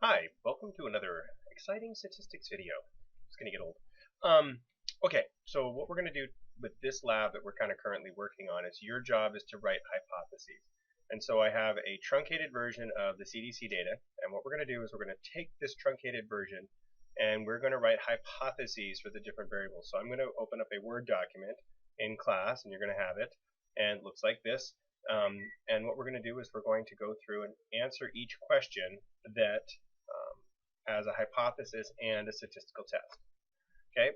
Hi, welcome to another exciting statistics video. It's gonna get old. Okay, so what we're gonna do with this lab that we're kind of currently working on is your job is to write hypotheses. And so I have a truncated version of the CDC data, and what we're gonna do is we're gonna take this truncated version and we're gonna write hypotheses for the different variables. So I'm gonna open up a Word document in class, and you're gonna have it, and it looks like this. And what we're going to do is we're going to go through and answer each question that has a hypothesis and a statistical test. Okay,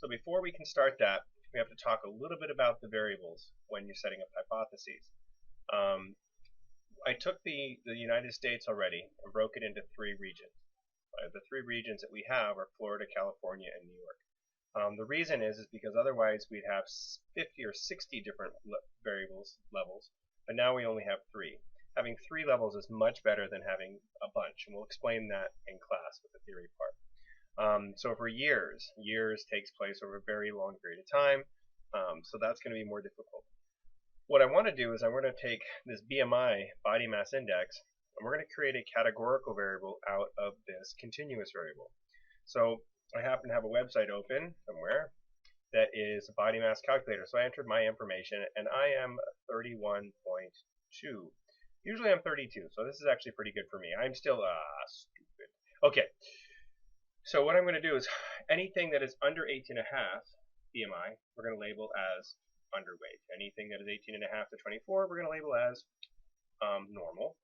so before we can start that, we have to talk a little bit about the variables when you're setting up hypotheses. I took the United States already and broke it into three regions. The three regions that we have are Florida, California, and New York. The reason is because otherwise we'd have 50 or 60 different variables levels, but now we only have three. Having three levels is much better than having a bunch, and we'll explain that in class with the theory part. So for years takes place over a very long period of time, so that's going to be more difficult. What I want to do is I want to take this BMI, body mass index, and we're going to create a categorical variable out of this continuous variable. So I happen to have a website open somewhere that is a body mass calculator. So I entered my information, and I am 31.2. Usually I'm 32, so this is actually pretty good for me. I'm still stupid. Okay, so what I'm going to do is anything that is under 18.5 BMI, we're going to label as underweight. Anything that is 18.5 to 24, we're going to label as normal.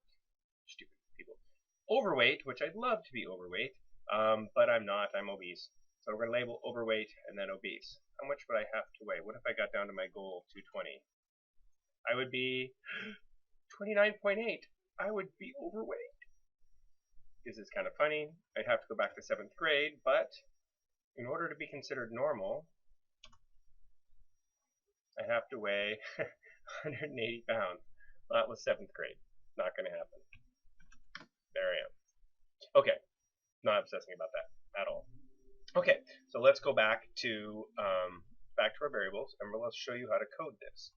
Stupid people. Overweight, which I'd love to be overweight, but I'm not. I'm obese. So we're going to label overweight and then obese. How much would I have to weigh? What if I got down to my goal of 220? I would be 29.8. I would be overweight. This is kind of funny. I'd have to go back to 7th grade, but in order to be considered normal, I have to weigh 180 pounds. Well, that was 7th grade. Not going to happen. There I am. Okay, not obsessing about that at all. Okay, so let's go back to our variables, and let's show you how to code this.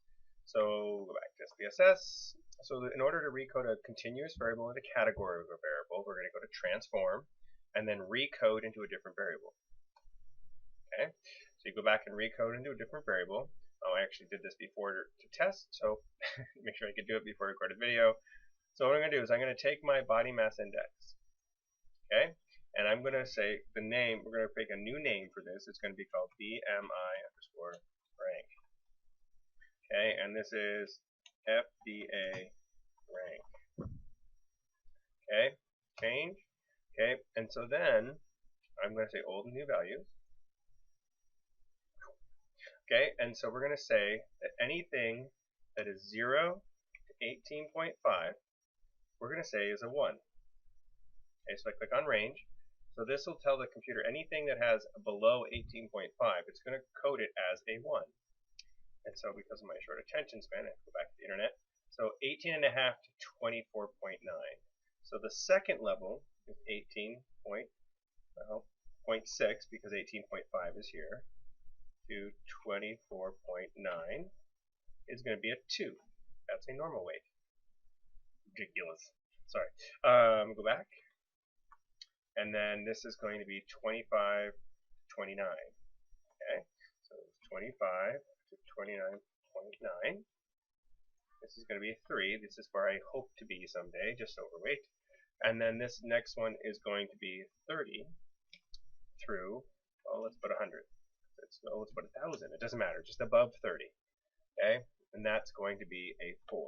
So go back to SPSS. So in order to recode a continuous variable into a category of a variable, we're going to go to transform and then recode into a different variable. Okay, so you go back and recode into a different variable. Oh, I actually did this before to test, so make sure I could do it before I record a video. So what I'm going to do is I'm going to take my body mass index. Okay, and I'm going to say the name, we're going to pick a new name for this. It's going to be called BMI_rank. Okay, and this is FDA rank. Okay, change. Okay, and so then I'm going to say old and new values. Okay, and so we're going to say that anything that is 0 to 18.5, we're going to say is a 1. Okay, so I click on range. So this will tell the computer anything that has below 18.5, it's going to code it as a 1. And so because of my short attention span, I have to go back to the internet. So 18.5 to 24.9. So the second level is 18.6 because 18.5 is here, to 24.9 is going to be a 2. That's a normal weight. Ridiculous. Sorry. Go back. And then this is going to be 25 to 29. Okay, so 25 to 29.9. This is going to be a 3. This is where I hope to be someday, just overweight. And then this next one is going to be 30 through, well, let's put 100. Let's put 1,000. It doesn't matter, just above 30. Okay, and that's going to be a 4.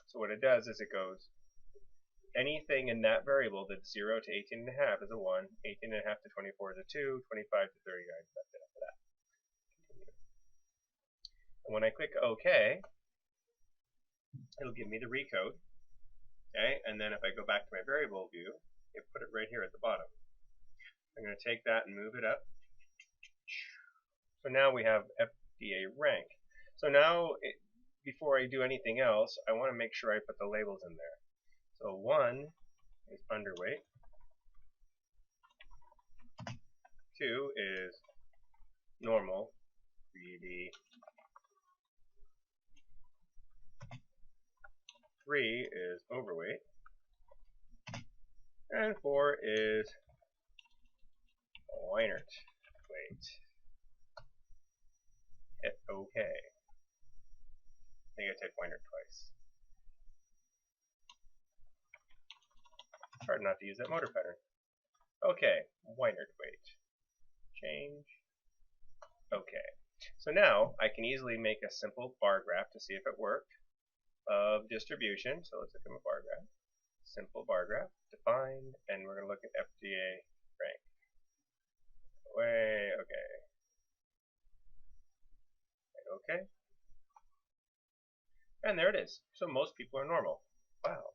So what it does is it goes, anything in that variable that's 0 to 18.5 is a 1, 18.5 to 24 is a 2, 25 to 39 that's it after that. And when I click OK, it'll give me the recode. Okay, and then if I go back to my variable view, it put it right here at the bottom. I'm going to take that and move it up. So now we have FDA rank. So now, before I do anything else, I want to make sure I put the labels in there. So 1 is underweight, 2 is normal, 3 is overweight, And 4 is Weinert weight. Hit OK. I think I typed Weinert twice. It's hard not to use that motor pattern. Okay, Weinert weight. Change. Okay. So now I can easily make a simple bar graph to see if it worked of distribution. So let's look at my bar graph. Simple bar graph, defined, and we're going to look at FDA rank. Way, okay. Okay. And there it is. So most people are normal. Wow.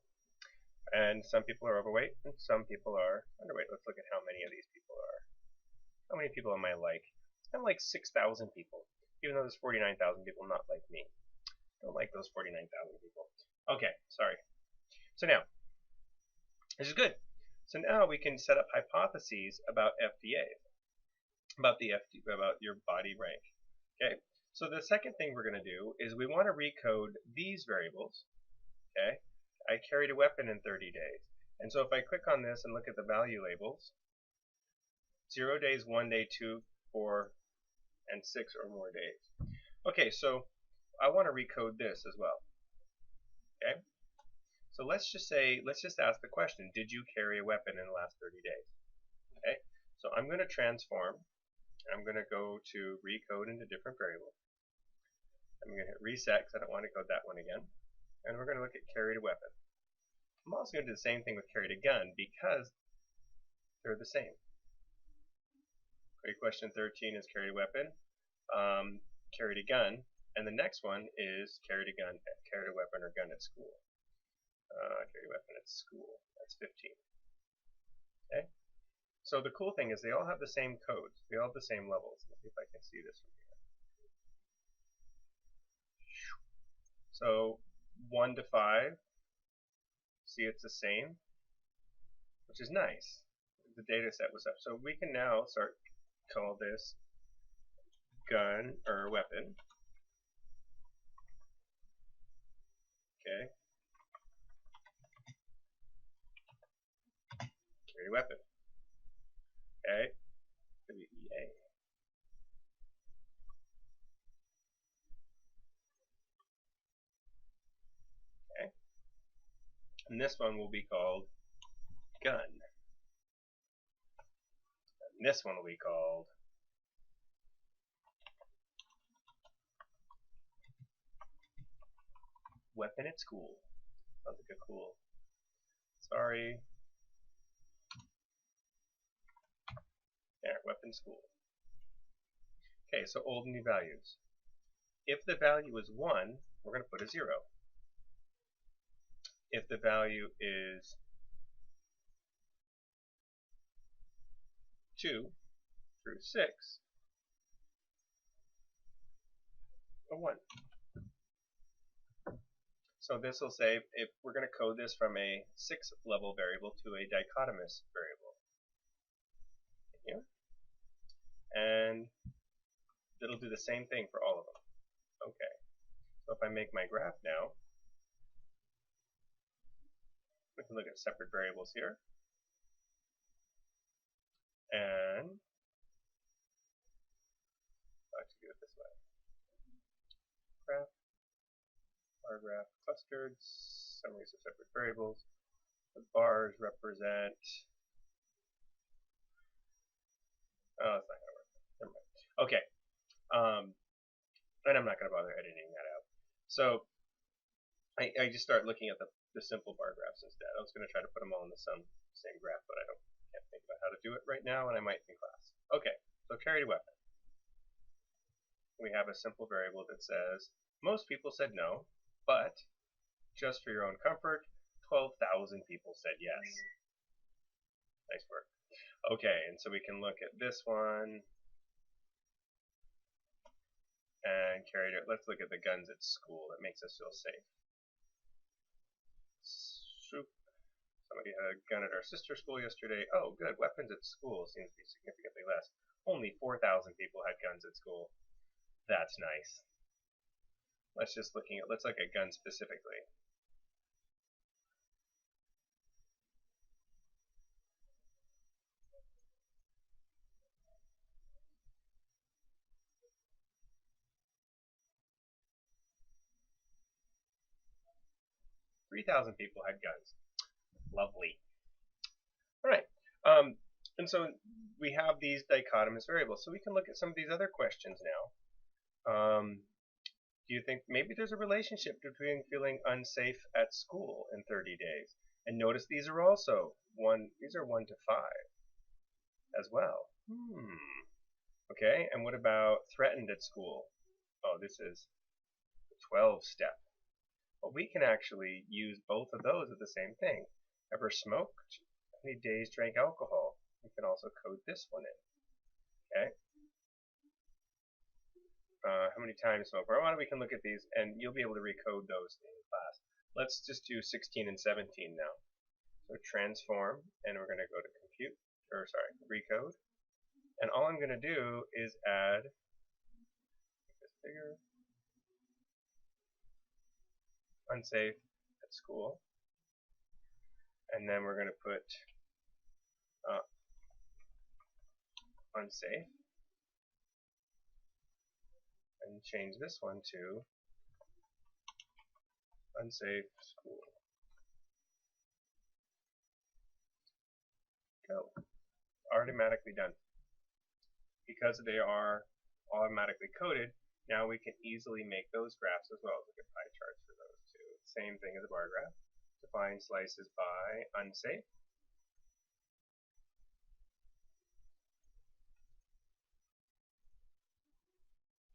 And some people are overweight, and some people are underweight. Let's look at how many of these people are. How many people am I like? I'm like 6,000 people, even though there's 49,000 people not like me. Don't like those 49,000 people. Okay, sorry. So now, this is good. So now we can set up hypotheses about FDA, about your body rank. Okay. So the second thing we're going to do is we want to recode these variables. Okay. I carried a weapon in 30 days. And so if I click on this and look at the value labels, 0 days, 1 day, 2, 4, and 6 or more days. Okay, so I want to recode this as well. Okay. So let's just ask the question, did you carry a weapon in the last 30 days? Okay. So I'm going to transform. I'm going to go to recode into different variables. I'm going to hit reset because I don't want to code that one again. And we're going to look at carried a weapon. I'm also going to do the same thing with carried a gun because they're the same. Okay, question 13 is carried a weapon, carried a gun, and the next one is carried a weapon or gun at school. Carried a weapon at school. That's 15. Okay. So the cool thing is they all have the same codes. They all have the same levels. Let's see if I can see this from here. So 1 to 5. See, it's the same, which is nice. The data set was up. So we can now start call this gun or weapon. Okay. Carry weapon. Okay. WEA. Okay. And this one will be called gun. And this one will be called weapon at school. Sounds like a cool. Sorry. There, weapon school. Okay, so old and new values. If the value is 1, we're going to put a 0. If the value is 2 through 6, a 1. So this will say if we're going to code this from a 6-level variable to a dichotomous variable. Here. And it'll do the same thing for all of them. Okay. So if I make my graph now, we can look at separate variables here. And I'll actually do it this way. Graph, bar graph, clustered, summaries of separate variables. The bars represent. Oh, it's not going to work. Never mind. Okay. And I'm not going to bother editing that out. So I just start looking at the simple bar graphs instead. I was going to try to put them all in the same graph, but I can't think about how to do it right now, and I might in class. Okay, so carried a weapon. We have a simple variable that says most people said no, but just for your own comfort, 12,000 people said yes. Nice work. Okay, and so we can look at this one and carried it. Let's look at the guns at school. That makes us feel safe. Somebody had a gun at our sister school yesterday. Oh, good. Weapons at school seems to be significantly less. Only 4,000 people had guns at school. That's nice. Let's look at guns specifically. 3,000 people had guns. Lovely. All right. And so we have these dichotomous variables. So we can look at some of these other questions now. Do you think maybe there's a relationship between feeling unsafe at school in 30 days? And notice these are also 1 to 5 as well. Okay, and what about threatened at school? Oh, this is the 12 step. Well, we can actually use both of those at the same thing. Ever smoked? How many days drank alcohol? We can also code this one in. Okay. How many times smoked? Well, we can look at these, and you'll be able to recode those in class. Let's just do 16 and 17 now. So transform, and we're going to go to compute, or sorry, recode. And all I'm going to do is add, make this bigger, unsafe at school. And then we're going to put unsafe. And change this one to unsafe school. Go. Automatically done. Because they are automatically coded, now we can easily make those graphs as well. Look at pie charts for those too. Same thing as a bar graph. Define slices by unsafe.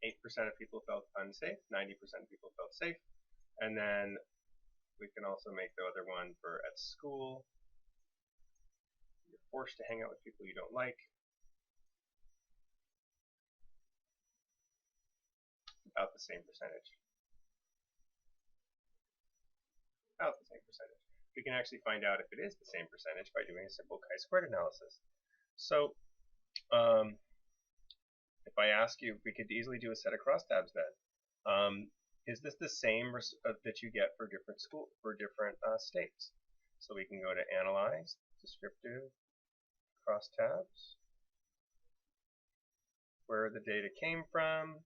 %8 of people felt unsafe, 90% of people felt safe, and then we can also make the other one for at school. You're forced to hang out with people you don't like. About the same percentage. About the same percentage. We can actually find out if it is the same percentage by doing a simple chi-squared analysis. So if I ask you, we could easily do a set of crosstabs then. Is this the same that you get for different states? So we can go to Analyze, Descriptive, Crosstabs, where the data came from,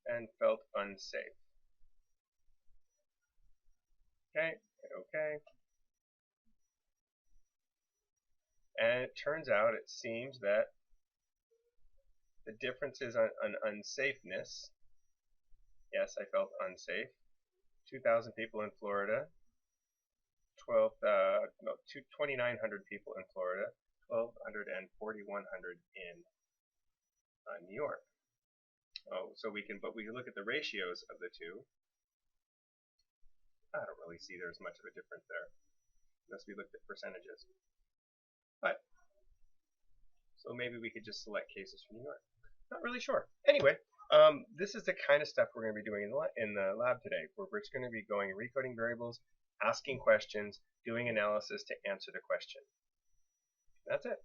and felt unsafe. Okay, hit OK. And it turns out, it seems that the differences on unsafeness, yes, I felt unsafe. 2,000 people in Florida, 2,900 people in Florida, 1,200 and 4,100 in New York. Oh, so we can look at the ratios of the two. I don't really see there's much of a difference there, unless we looked at percentages. But so maybe we could just select cases from New York. Not really sure. Anyway, this is the kind of stuff we're going to be doing in the lab today, where we're just going to be going recoding variables, asking questions, doing analysis to answer the question. That's it.